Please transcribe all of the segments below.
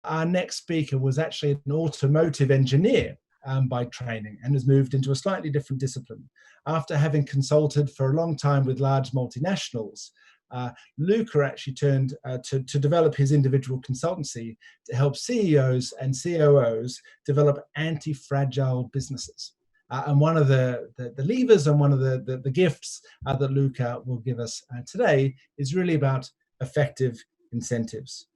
our next speaker was actually an automotive engineer by training and has moved into a slightly different discipline. After having consulted for a long time with large multinationals, Luca actually turned to develop his individual consultancy to help CEOs and COOs develop anti-fragile businesses. And one of the levers and one of the gifts that Luca will give us today is really about effective incentives.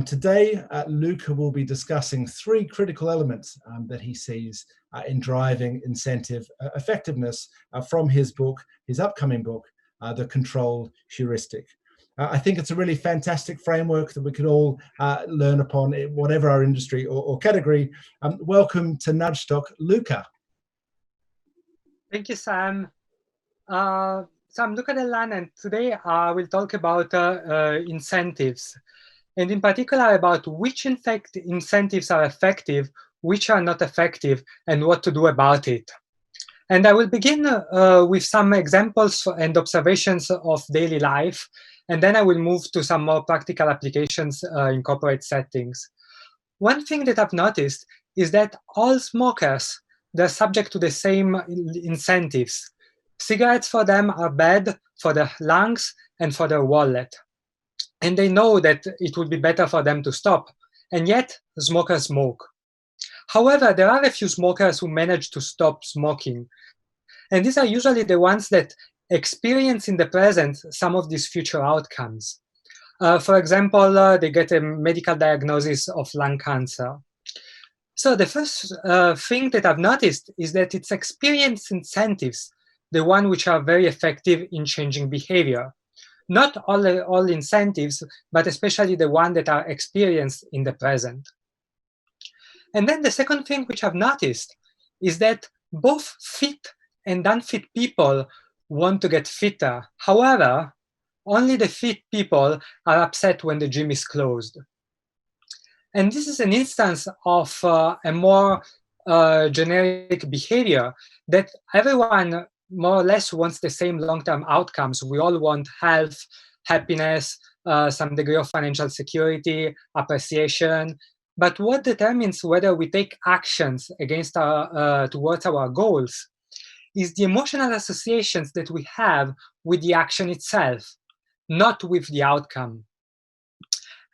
Today, Luca will be discussing three critical elements that he sees in driving incentive effectiveness from his book, his upcoming book, The Control Heuristic. I think it's a really fantastic framework that we can all learn upon, whatever our industry or category. Welcome to Nudgestock, Luca. Thank you, Sam. So I'm Luca Dellanna, and today I will talk about incentives, and in particular about which incentives are effective, which are not effective, and what to do about it. And I will begin with some examples and observations of daily life, and then I will move to some more practical applications in corporate settings. One thing that I've noticed is that all smokers, they're subject to the same incentives. Cigarettes for them are bad for their lungs and for their wallet. And they know that it would be better for them to stop, and yet smokers smoke. However, there are a few smokers who manage to stop smoking. And these are usually the ones that experience in the present some of these future outcomes. For example, they get a medical diagnosis of lung cancer. So the first thing that I've noticed is that it's experience incentives, the one which are very effective in changing behavior. Not all incentives, but especially the ones that are experienced in the present. And then the second thing which I've noticed is that both fit and unfit people want to get fitter. However, only the fit people are upset when the gym is closed. And this is an instance of a more generic behavior that everyone more or less wants the same long-term outcomes. We all want health, happiness, some degree of financial security, appreciation. But what determines whether we take actions against towards our goals is the emotional associations that we have with the action itself, not with the outcome.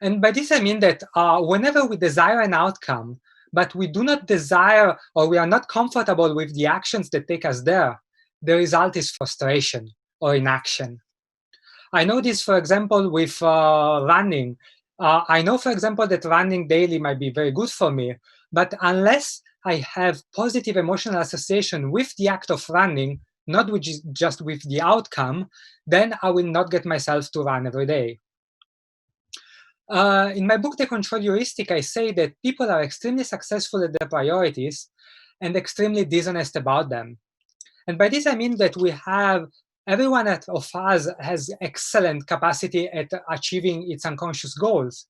And by this I mean that whenever we desire an outcome, but we do not desire or we are not comfortable with the actions that take us there, the result is frustration or inaction. I know this, for example, with running. I know, for example, that running daily might be very good for me, but unless I have positive emotional association with the act of running, not just with the outcome, then I will not get myself to run every day. In my book, The Control Heuristic, I say that people are extremely successful at their priorities and extremely dishonest about them. And by this, I mean that everyone of us has excellent capacity at achieving its unconscious goals.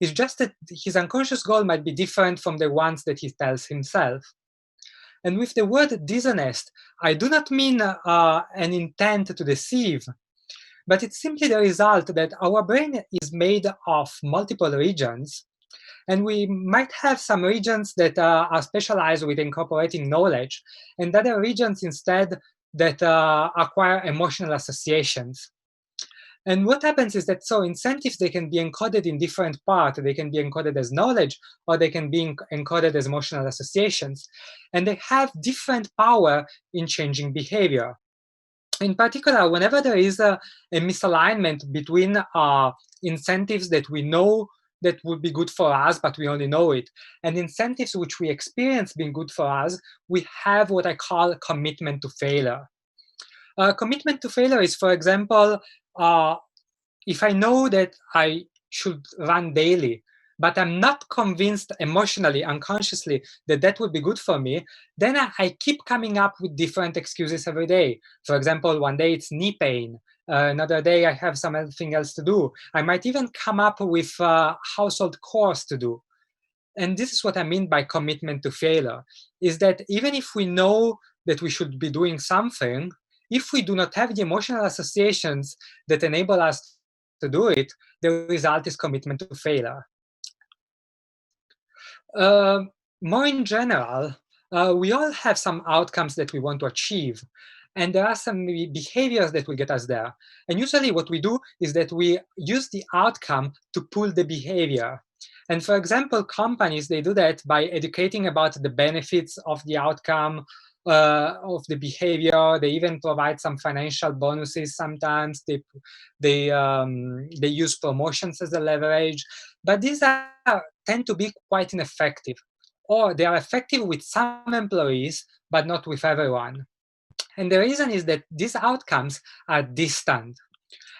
It's just that his unconscious goal might be different from the ones that he tells himself. And with the word dishonest, I do not mean an intent to deceive, but it's simply the result that our brain is made of multiple regions, and we might have some regions that are specialized with incorporating knowledge, and other regions instead that acquire emotional associations. And what happens is that incentives, they can be encoded in different parts. They can be encoded as knowledge, or they can be encoded as emotional associations. And they have different power in changing behavior. In particular, whenever there is a misalignment between incentives that we know that would be good for us, but we only know it, and incentives which we experience being good for us, we have what I call commitment to failure. Commitment to failure is, for example, if I know that I should run daily, but I'm not convinced emotionally, unconsciously, that that would be good for me, then I keep coming up with different excuses every day. For example, one day it's knee pain. Another day I have something else to do. I might even come up with household chores to do. And this is what I mean by commitment to failure, is that even if we know that we should be doing something, if we do not have the emotional associations that enable us to do it, the result is commitment to failure. More in general, we all have some outcomes that we want to achieve. And there are some behaviors that will get us there. And usually what we do is that we use the outcome to pull the behavior. And for example, companies, they do that by educating about the benefits of the outcome, of the behavior. They even provide some financial bonuses sometimes. They use promotions as a leverage. But these tend to be quite ineffective. Or they are effective with some employees, but not with everyone. And the reason is that these outcomes are distant.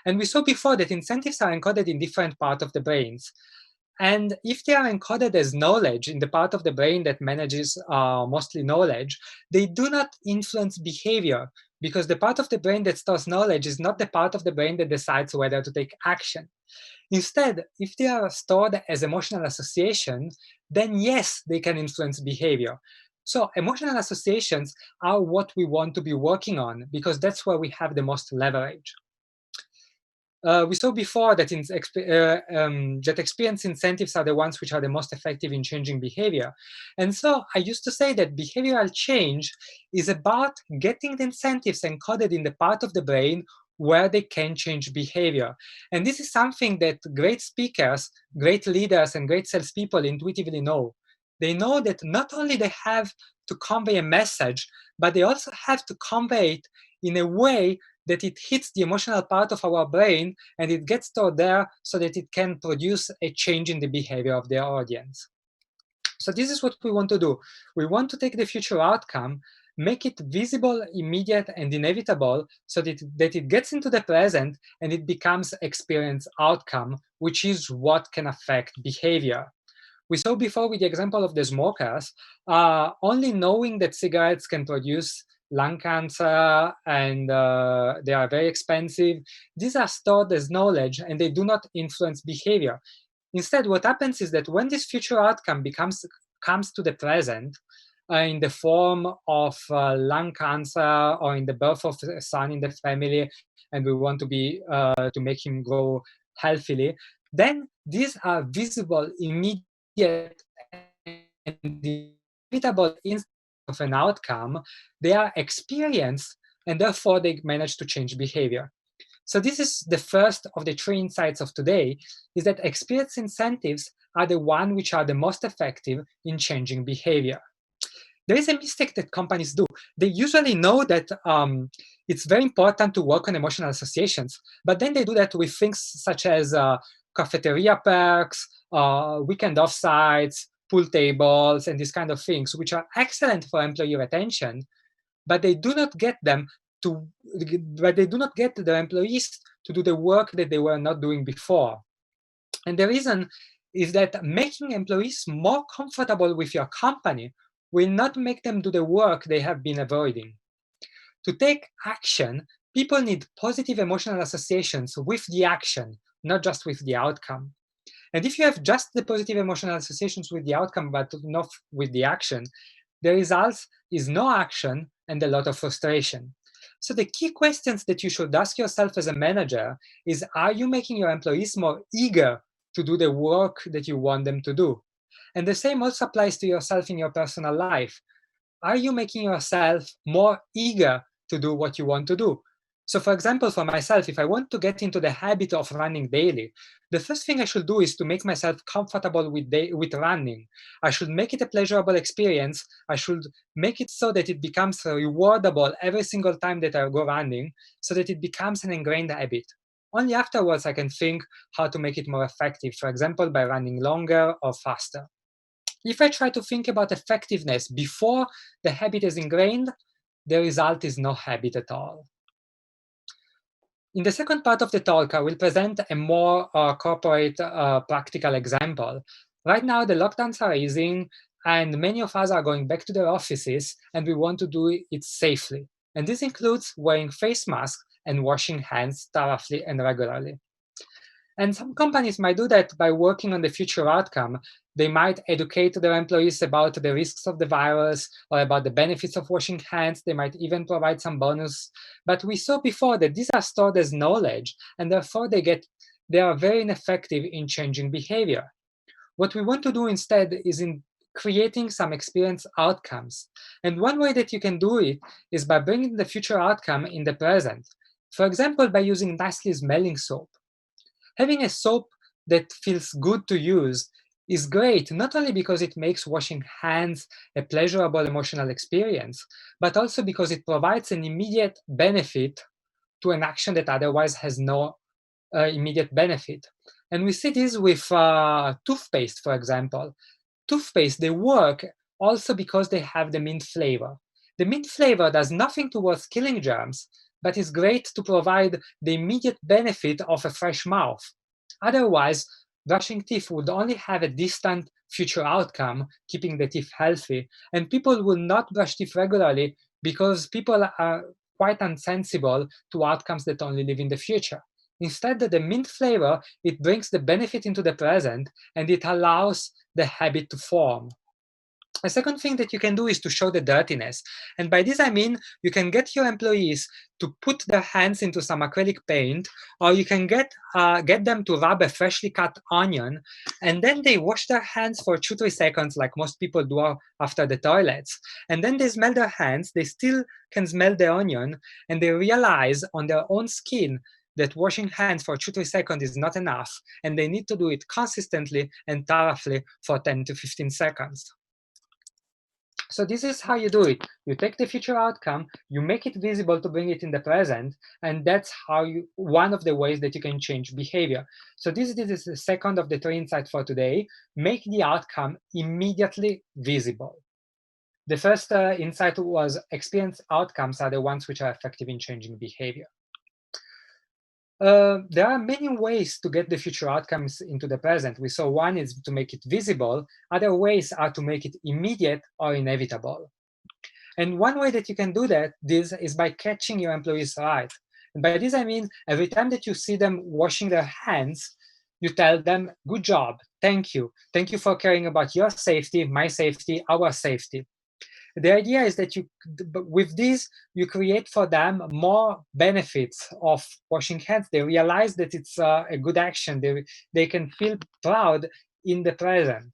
And we saw before that incentives are encoded in different parts of the brains. And if they are encoded as knowledge in the part of the brain that manages mostly knowledge, they do not influence behavior, because the part of the brain that stores knowledge is not the part of the brain that decides whether to take action. Instead, if they are stored as emotional association, then yes, they can influence behavior. So emotional associations are what we want to be working on, because that's where we have the most leverage. We saw before that, that experience incentives are the ones which are the most effective in changing behavior. And so I used to say that behavioral change is about getting the incentives encoded in the part of the brain where they can change behavior. And this is something that great speakers, great leaders, and great salespeople intuitively know. They know that not only they have to convey a message, but they also have to convey it in a way that it hits the emotional part of our brain and it gets stored there so that it can produce a change in the behavior of their audience. So this is what we want to do. We want to take the future outcome, make it visible, immediate, and inevitable so that it gets into the present and it becomes experience outcome, which is what can affect behavior. We saw before with the example of the smokers, only knowing that cigarettes can produce lung cancer and they are very expensive, these are stored as knowledge and they do not influence behavior. Instead, what happens is that when this future outcome comes to the present, in the form of lung cancer or in the birth of a son in the family, and we want to make him grow healthily, then these are visible, immediate, and inevitable instances of an outcome. They are experienced, and therefore they manage to change behavior. So this is the first of the three insights of today, is that experience incentives are the one which are the most effective in changing behavior. There is a mistake that companies do. They usually know that it's very important to work on emotional associations, but then they do that with things such as cafeteria perks, weekend offsites, pool tables, and these kind of things, which are excellent for employee retention, but they do not get their employees to do the work that they were not doing before. And the reason is that making employees more comfortable with your company will not make them do the work they have been avoiding. To take action, people need positive emotional associations with the action, not just with the outcome. And if you have just the positive emotional associations with the outcome, but not with the action, the result is no action and a lot of frustration. So the key questions that you should ask yourself as a manager is, are you making your employees more eager to do the work that you want them to do? And the same also applies to yourself in your personal life. Are you making yourself more eager to do what you want to do? So for example, for myself, if I want to get into the habit of running daily, the first thing I should do is to make myself comfortable with running. I should make it a pleasurable experience. I should make it so that it becomes rewardable every single time that I go running, so that it becomes an ingrained habit. Only afterwards I can think how to make it more effective, for example, by running longer or faster. If I try to think about effectiveness before the habit is ingrained, the result is no habit at all. In the second part of the talk, I will present a more corporate practical example. Right now, the lockdowns are easing, and many of us are going back to their offices, and we want to do it safely. And this includes wearing face masks and washing hands thoroughly and regularly. And some companies might do that by working on the future outcome. They might educate their employees about the risks of the virus or about the benefits of washing hands. They might even provide some bonus. But we saw before that these are stored as knowledge, and therefore they are very ineffective in changing behavior. What we want to do instead is creating some experience outcomes. And one way that you can do it is by bringing the future outcome in the present. For example, by using nicely smelling soap. Having a soap that feels good to use is great, not only because it makes washing hands a pleasurable emotional experience, but also because it provides an immediate benefit to an action that otherwise has no immediate benefit. And we see this with toothpaste, for example. Toothpaste, they work also because they have the mint flavor. The mint flavor does nothing towards killing germs, but is great to provide the immediate benefit of a fresh mouth. Otherwise, brushing teeth would only have a distant future outcome, keeping the teeth healthy, and people will not brush teeth regularly because people are quite insensible to outcomes that only live in the future. Instead, the mint flavor, it brings the benefit into the present, and it allows the habit to form. A second thing that you can do is to show the dirtiness. And by this I mean you can get your employees to put their hands into some acrylic paint, or you can get them to rub a freshly cut onion, and then they wash their hands for 2-3 seconds like most people do after the toilets. And then they smell their hands, they still can smell the onion, and they realize on their own skin that washing hands for 2-3 seconds is not enough, and they need to do it consistently and thoroughly for 10 to 15 seconds. So this is how you do it. You take the future outcome, you make it visible to bring it in the present, and that's one of the ways that you can change behavior. So this is the second of the 3 insights for today. Make the outcome immediately visible. The first insight was experience outcomes are the ones which are effective in changing behavior. There are many ways to get the future outcomes into the present. We saw one is to make it visible. Other ways are to make it immediate or inevitable. And one way that you can do this is by catching your employees right. And by this, I mean, every time that you see them washing their hands, you tell them, good job, thank you. Thank you for caring about your safety, my safety, our safety. The idea is that with this, you create for them more benefits of washing hands. They realize that it's a good action. They can feel proud in the present.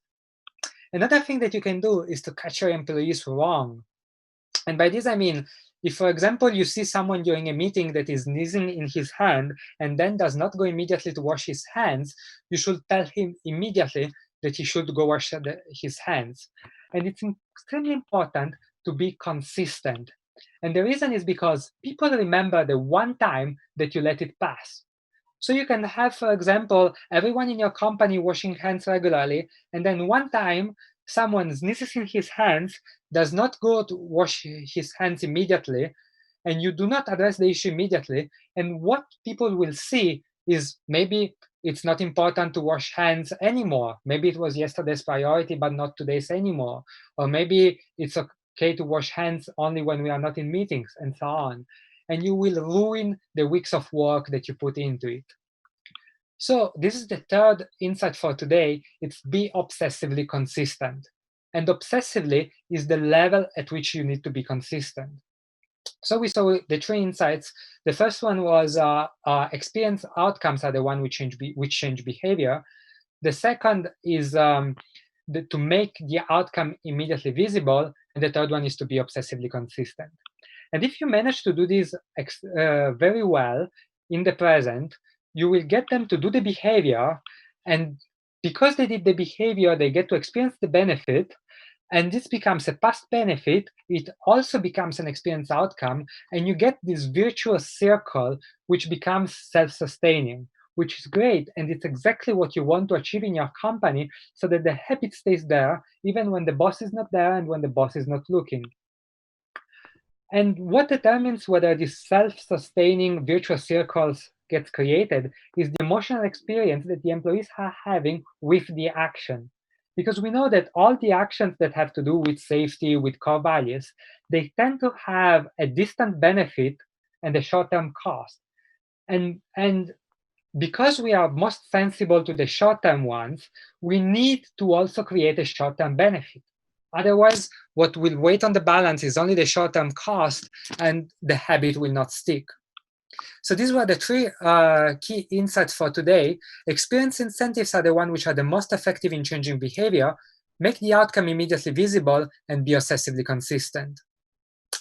Another thing that you can do is to catch your employees wrong. And by this, I mean, if, for example, you see someone during a meeting that is sneezing in his hand and then does not go immediately to wash his hands, you should tell him immediately that he should go wash his hands. And it's extremely important to be consistent. And the reason is because people remember the one time that you let it pass. So you can have, for example, everyone in your company washing hands regularly, and then one time someone sneezes in his hands, does not go to wash his hands immediately, and you do not address the issue immediately. And what people will see is maybe it's not important to wash hands anymore. Maybe it was yesterday's priority, but not today's anymore. Or maybe it's okay to wash hands only when we are not in meetings, and so on. And you will ruin the weeks of work that you put into it. So this is the third insight for today. It's be obsessively consistent. And obsessively is the level at which you need to be consistent. So we saw the 3 insights. The first one was experience outcomes are the one which change behavior. The second is to make the outcome immediately visible. And the third one is to be obsessively consistent. And if you manage to do this very well in the present, you will get them to do the behavior. And because they did the behavior, they get to experience the benefit. And this becomes a past benefit. It also becomes an experience outcome. And you get this virtuous circle, which becomes self-sustaining, which is great. And it's exactly what you want to achieve in your company so that the habit stays there, even when the boss is not there and when the boss is not looking. And what determines whether these self-sustaining virtuous circles gets created is the emotional experience that the employees are having with the action. Because we know that all the actions that have to do with safety, with core values, they tend to have a distant benefit and a short-term cost. And because we are most sensible to the short-term ones, we need to also create a short-term benefit. Otherwise, what will weigh on the balance is only the short-term cost, and the habit will not stick. So these were the 3 key insights for today. Experience incentives are the ones which are the most effective in changing behavior. make the outcome immediately visible, and be obsessively consistent.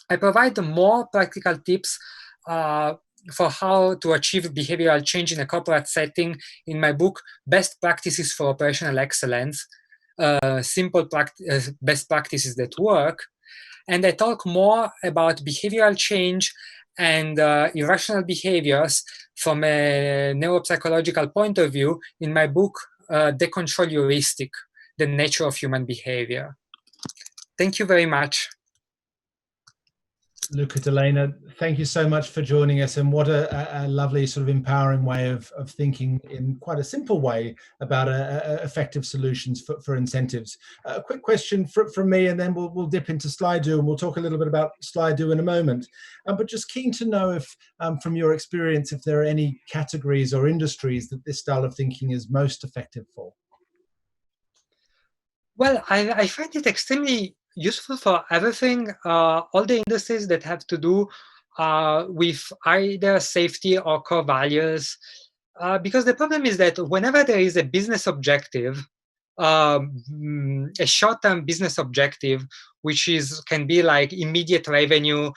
I provide more practical tips for how to achieve behavioral change in a corporate setting in my book, Best Practices for Operational Excellence, best practices that work. And I talk more about behavioral change and irrational behaviors from a neuropsychological point of view in my book, The Control Heuristic, The Nature of Human Behavior. Thank you very much. Luca Dellanna, thank you so much for joining us, and what a lovely sort of empowering way of thinking in quite a simple way about effective solutions for incentives. A quick question from me, and then we'll dip into Slido, and we'll talk a little bit about Slido in a moment. But just keen to know if, from your experience, if there are any categories or industries that this style of thinking is most effective for. Well, I find it extremely useful for everything, all the industries that have to do with either safety or core values. Because the problem is that whenever there is a business objective, a short-term business objective, which can be like immediate revenue,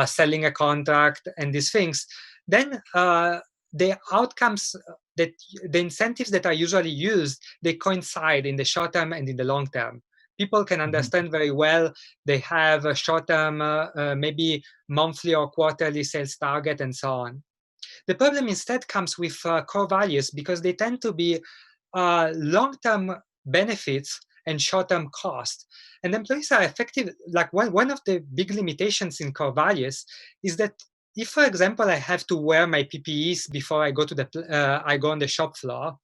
selling a contract, and these things, then the outcomes that the incentives that are usually used, they coincide in the short term and in the long term. People can understand very well. They have a short term, maybe monthly or quarterly sales target and so on. The problem instead comes with core values, because they tend to be long-term benefits and short-term cost. And employees are effective. Like one of the big limitations in core values is that if, for example, I have to wear my PPEs before I go to I go on the shop floor,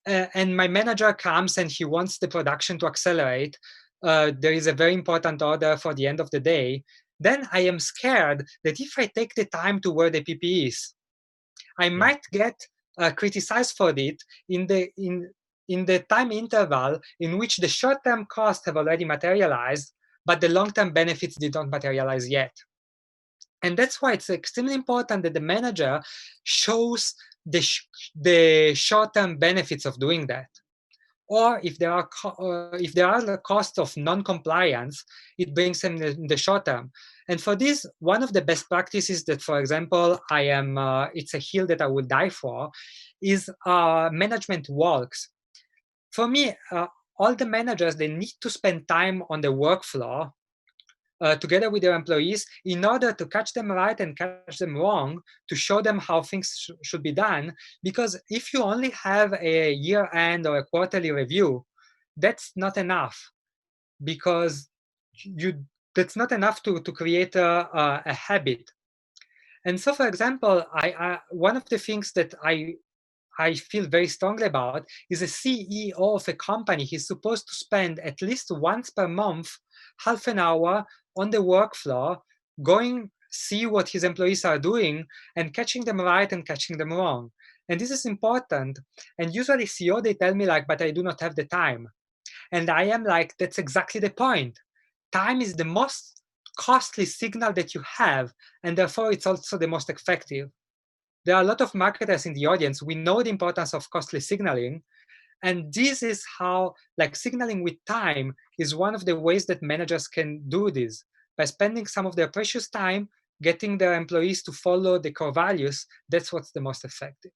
and my manager comes and he wants the production to accelerate, there is a very important order for the end of the day, then I am scared that if I take the time to wear the PPEs, I might get criticized for it in the time interval in which the short-term costs have already materialized, but the long-term benefits did not materialize yet. And that's why it's extremely important that the manager shows the short-term benefits of doing that. Or if there are the costs of non-compliance, it brings them in the short term. And for this, one of the best practices that, for example, it's a hill that I would die for, is management walks. For me, all the managers, they need to spend time on the work floor together with their employees in order to catch them right and catch them wrong, to show them how things should be done. Because if you only have a year-end or a quarterly review, that's not enough, because that's not enough to create a habit. And so, for example, one of the things that I feel very strongly about is a CEO of a company. He's supposed to spend at least once per month, half an hour on the work floor, going see what his employees are doing and catching them right and catching them wrong. And this is important. And usually CEO, they tell me like, but I do not have the time. And I am like, that's exactly the point. Time is the most costly signal that you have, and therefore it's also the most effective. There are a lot of marketers in the audience. We know the importance of costly signaling. And this is how, like, signaling with time is one of the ways that managers can do this. By spending some of their precious time getting their employees to follow the core values, that's what's the most effective.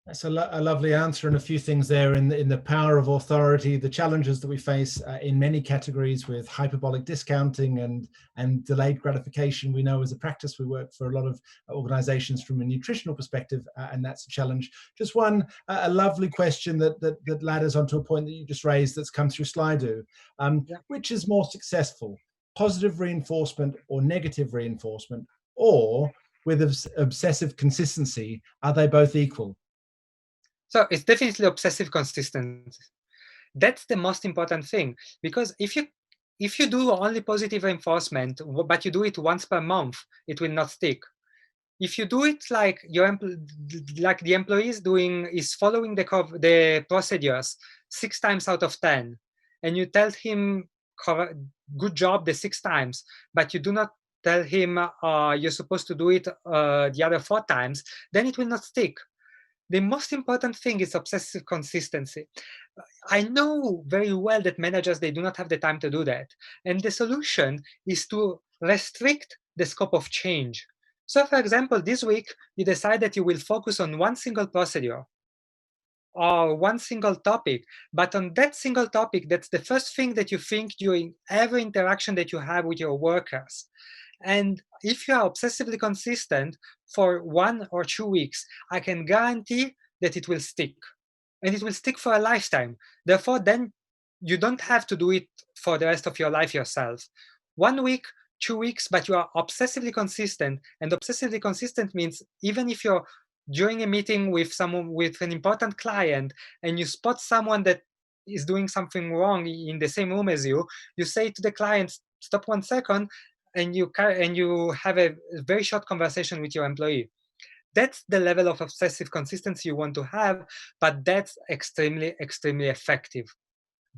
That's a lovely answer, and a few things there in the power of authority, the challenges that we face in many categories with hyperbolic discounting and delayed gratification. We know as a practice, we work for a lot of organizations from a nutritional perspective, and that's a challenge. Just a lovely question that ladders onto a point that you just raised that's come through Slido. Which is more successful, positive reinforcement or negative reinforcement? Or with obsessive consistency, are they both equal? So it's definitely obsessive consistency. That's the most important thing, because if you do only positive reinforcement, but you do it once per month, it will not stick. If you do it like the employee is following the procedures 6 times out of 10, and you tell him good job the 6 times, but you do not tell him you're supposed to do it the other 4 times, then it will not stick. the most important thing is obsessive consistency. I know very well that managers, they do not have the time to do that. And the solution is to restrict the scope of change. So for example, this week, you decide that you will focus on one single procedure or one single topic, but on that single topic, that's the first thing that you think during every interaction that you have with your workers. And if you are obsessively consistent for 1 or 2 weeks, I can guarantee that it will stick. And it will stick for a lifetime. Therefore, then you don't have to do it for the rest of your life yourself. 1 week, 2 weeks, but you are obsessively consistent. And obsessively consistent means even if you're during a meeting with someone, with an important client, and you spot someone that is doing something wrong in the same room as you, you say to the client, stop 1 second, and you have a very short conversation with your employee. That's the level of obsessive consistency you want to have, but that's extremely, extremely effective.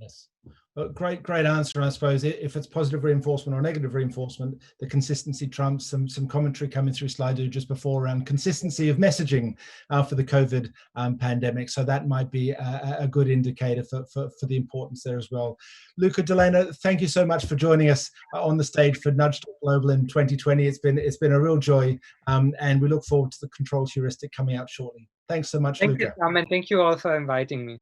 Yes. Well, great answer. I suppose if it's positive reinforcement or negative reinforcement, the consistency trumps. Some commentary coming through Slido just before around consistency of messaging for the COVID pandemic. So that might be a good indicator for the importance there as well. Luca Dellanna, thank you so much for joining us on the stage for Nudgestock Global in 2020. It's been a real joy, and we look forward to the control heuristic coming out shortly. Thanks so much, Luca. Thank you, Sam, and thank you all for inviting me.